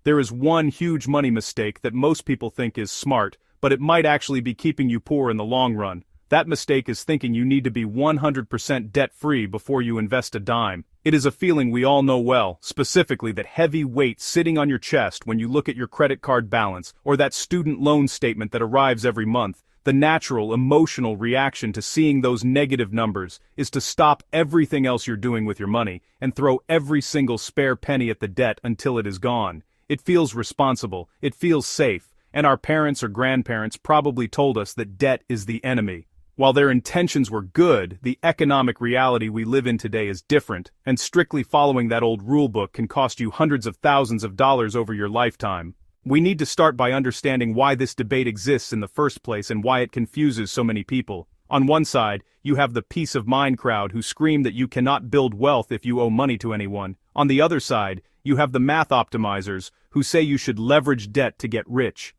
There is one huge money mistake that most people think is smart, but it might actually be keeping you poor in the long run. That mistake is thinking you need to be 100% debt-free before you invest a dime. It is a feeling we all know well, specifically that heavy weight sitting on your chest when you look at your credit card balance or that student loan statement that arrives every month. The natural, emotional reaction to seeing those negative numbers is to stop everything else you're doing with your money and throw every single spare penny at the debt until it is gone. It feels responsible, it feels safe, and our parents or grandparents probably told us that debt is the enemy. While their intentions were good, the economic reality we live in today is different, and strictly following that old rulebook can cost you hundreds of thousands of dollars over your lifetime. We need to start by understanding why this debate exists in the first place and why it confuses so many people. On one side, you have the peace of mind crowd who scream that you cannot build wealth if you owe money to anyone. On the other side, you have the math optimizers who say you should leverage debt to get rich.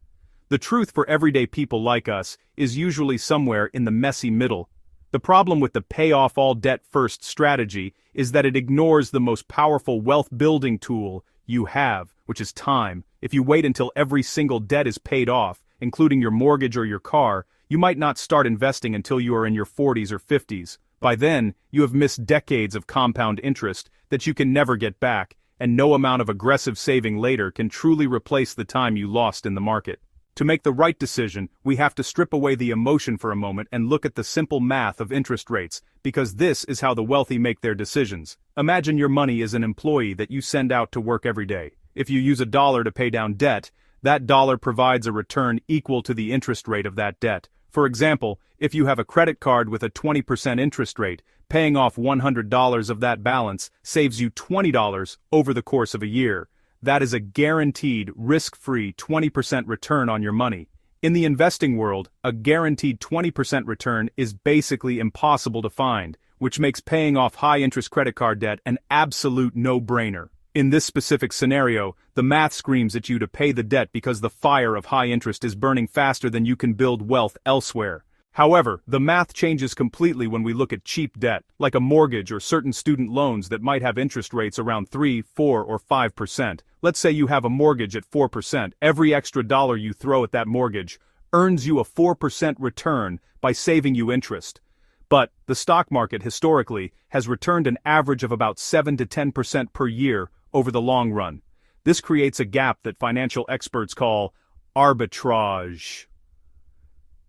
The truth for everyday people like us is usually somewhere in the messy middle. The problem with the pay off all debt first strategy is that it ignores the most powerful wealth building tool you have, which is time. If you wait until every single debt is paid off, including your mortgage or your car, you might not start investing until you are in your 40s or 50s. By then, you have missed decades of compound interest that you can never get back, and no amount of aggressive saving later can truly replace the time you lost in the market. To make the right decision, we have to strip away the emotion for a moment and look at the simple math of interest rates, because this is how the wealthy make their decisions. Imagine your money is an employee that you send out to work every day. If you use $1 to pay down debt, that dollar provides a return equal to the interest rate of that debt. For example, if you have a credit card with a 20% interest rate, paying off $100 of that balance saves you $20 over the course of a year. That is a guaranteed, risk-free 20% return on your money. In the investing world, a guaranteed 20% return is basically impossible to find, which makes paying off high-interest credit card debt an absolute no-brainer. In this specific scenario, the math screams at you to pay the debt because the fire of high interest is burning faster than you can build wealth elsewhere. However, the math changes completely when we look at cheap debt, like a mortgage or certain student loans that might have interest rates around 3, 4, or 5%. Let's say you have a mortgage at 4%. Every extra dollar you throw at that mortgage earns you a 4% return by saving you interest. But the stock market historically has returned an average of about 7 to 10% per year over the long run. This creates a gap that financial experts call arbitrage.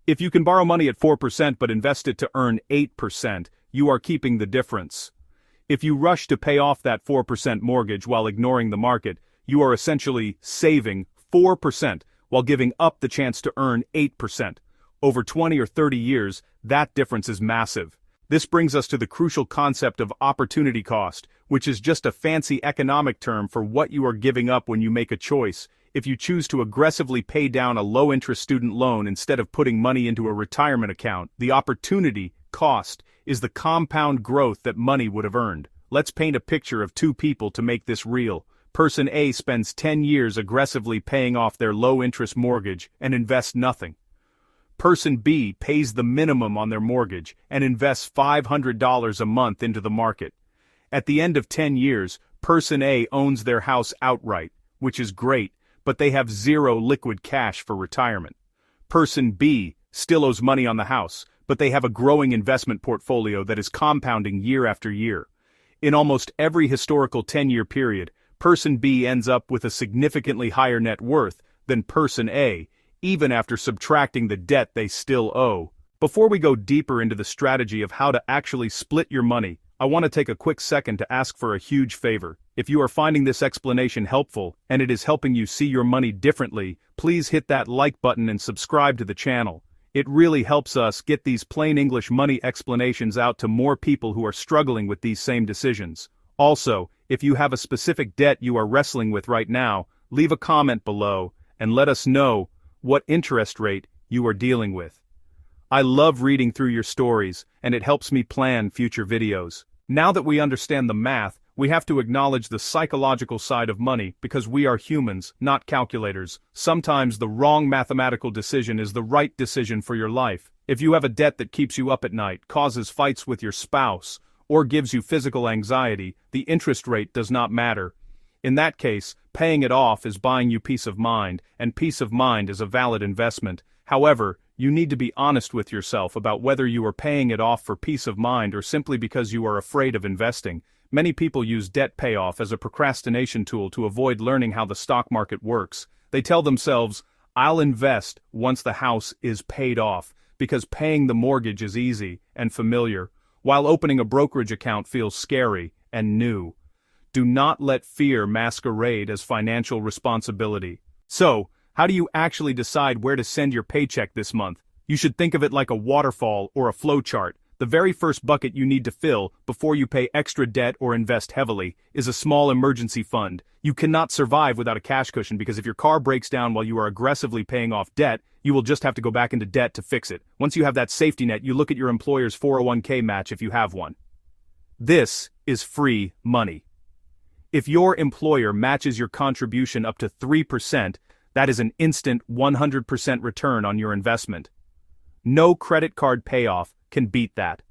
If you can borrow money at 4% but invest it to earn 8%, you are keeping the difference. If you rush to pay off that 4% mortgage while ignoring the market, you are essentially saving 4% while giving up the chance to earn 8%. Over 20 or 30 years, that difference is massive. This brings us to the crucial concept of opportunity cost, which is just a fancy economic term for what you are giving up when you make a choice. If you choose to aggressively pay down a low-interest student loan instead of putting money into a retirement account, the opportunity cost is the compound growth that money would have earned. Let's paint a picture of two people to make this real. Person A spends 10 years aggressively paying off their low-interest mortgage and invests nothing. Person B pays the minimum on their mortgage and invests $500 a month into the market. At the end of 10 years, Person A owns their house outright, which is great, but they have zero liquid cash for retirement. Person B still owes money on the house, but they have a growing investment portfolio that is compounding year after year. In almost every historical 10-year period, Person B ends up with a significantly higher net worth than Person A, even after subtracting the debt they still owe. Before we go deeper into the strategy of how to actually split your money, I want to take a quick second to ask for a huge favor. If you are finding this explanation helpful, and it is helping you see your money differently, please hit that like button and subscribe to the channel. It really helps us get these plain English money explanations out to more people who are struggling with these same decisions. Also, if you have a specific debt you are wrestling with right now, leave a comment below and let us know what interest rate you are dealing with. I love reading through your stories, and it helps me plan future videos. Now that we understand the math, we have to acknowledge the psychological side of money because we are humans, not calculators. Sometimes the wrong mathematical decision is the right decision for your life. If you have a debt that keeps you up at night, causes fights with your spouse, or gives you physical anxiety, the interest rate does not matter. In that case, paying it off is buying you peace of mind, and peace of mind is a valid investment. However, you need to be honest with yourself about whether you are paying it off for peace of mind or simply because you are afraid of investing. Many people use debt payoff as a procrastination tool to avoid learning how the stock market works. They tell themselves, "I'll invest once the house is paid off," because paying the mortgage is easy and familiar, while opening a brokerage account feels scary and new. Do not let fear masquerade as financial responsibility. So, how do you actually decide where to send your paycheck this month? You should think of it like a waterfall or a flow chart. The very first bucket you need to fill, before you pay extra debt or invest heavily, is a small emergency fund. You cannot survive without a cash cushion because if your car breaks down while you are aggressively paying off debt, you will just have to go back into debt to fix it. Once you have that safety net, you look at your employer's 401k match if you have one. This is free money. If your employer matches your contribution up to 3%, that is an instant 100% return on your investment. No credit card payoff can beat that.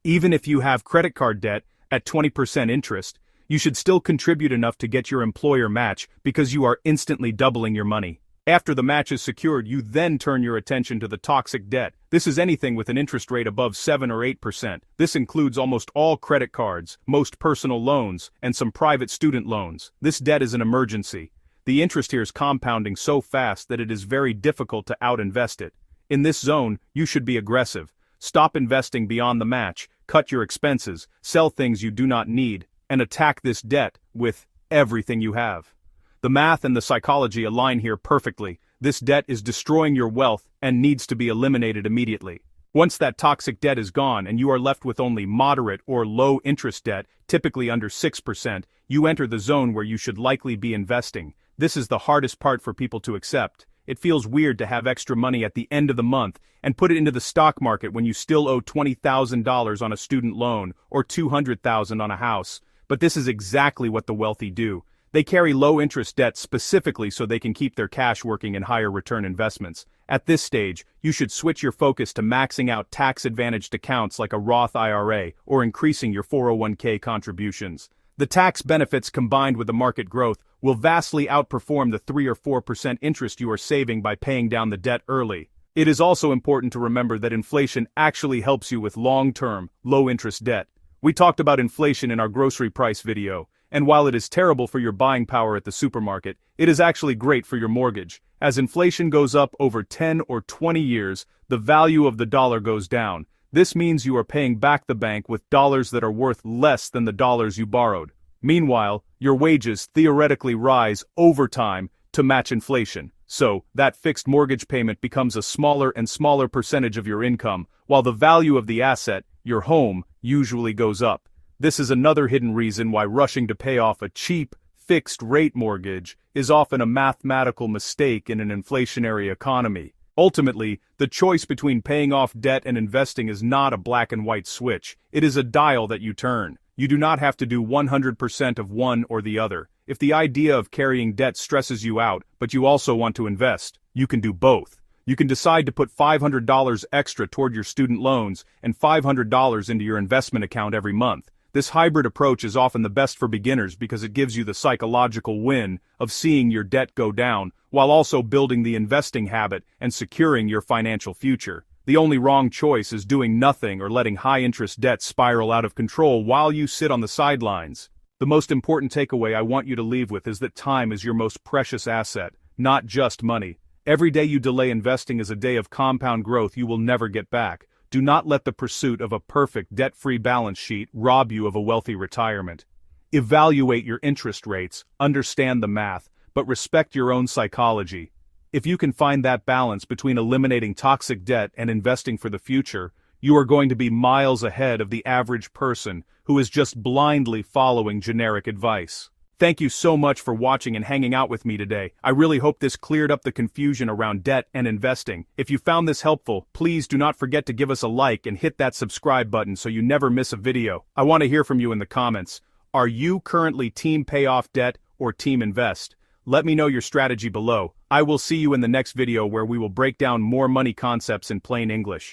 Even if you have credit card debt at 20% interest, you should still contribute enough to get your employer match because you are instantly doubling your money. After the match is secured, you then turn your attention to the toxic debt. This is anything with an interest rate above 7 or 8%. This includes almost all credit cards, most personal loans, and some private student loans. This debt is an emergency. The interest here is compounding so fast that it is very difficult to outinvest it. In this zone, you should be aggressive. Stop investing beyond the match, cut your expenses, sell things you do not need, and attack this debt with everything you have. The math and the psychology align here perfectly. This debt is destroying your wealth and needs to be eliminated immediately. Once that toxic debt is gone and you are left with only moderate or low interest debt, typically under 6%, you enter the zone where you should likely be investing. This is the hardest part for people to accept. It feels weird to have extra money at the end of the month and put it into the stock market when you still owe $20,000 on a student loan or $200,000 on a house. But this is exactly what the wealthy do. They carry low-interest debt specifically so they can keep their cash working in higher return investments. At this stage, you should switch your focus to maxing out tax-advantaged accounts like a Roth IRA or increasing your 401k contributions. The tax benefits combined with the market growth will vastly outperform the 3 or 4% interest you are saving by paying down the debt early. It is also important to remember that inflation actually helps you with long-term, low-interest debt. We talked about inflation in our grocery price video, and while it is terrible for your buying power at the supermarket, it is actually great for your mortgage. As inflation goes up over 10 or 20 years, the value of the dollar goes down. This means you are paying back the bank with dollars that are worth less than the dollars you borrowed. Meanwhile, your wages theoretically rise over time to match inflation. So, that fixed mortgage payment becomes a smaller and smaller percentage of your income, while the value of the asset, your home, usually goes up. This is another hidden reason why rushing to pay off a cheap, fixed-rate mortgage is often a mathematical mistake in an inflationary economy. Ultimately, the choice between paying off debt and investing is not a black and white switch. It is a dial that you turn. You do not have to do 100% of one or the other. If the idea of carrying debt stresses you out, but you also want to invest, you can do both. You can decide to put $500 extra toward your student loans and $500 into your investment account every month. This hybrid approach is often the best for beginners because it gives you the psychological win of seeing your debt go down, while also building the investing habit and securing your financial future. The only wrong choice is doing nothing or letting high-interest debt spiral out of control while you sit on the sidelines. The most important takeaway I want you to leave with is that time is your most precious asset, not just money. Every day you delay investing is a day of compound growth you will never get back. Do not let the pursuit of a perfect debt-free balance sheet rob you of a wealthy retirement. Evaluate your interest rates, understand the math, but respect your own psychology. If you can find that balance between eliminating toxic debt and investing for the future, you are going to be miles ahead of the average person who is just blindly following generic advice. Thank you so much for watching and hanging out with me today. I really hope this cleared up the confusion around debt and investing. If you found this helpful, please do not forget to give us a like and hit that subscribe button so you never miss a video. I want to hear from you in the comments. Are you currently team pay off debt or team invest? Let me know your strategy below. I will see you in the next video where we will break down more money concepts in plain English.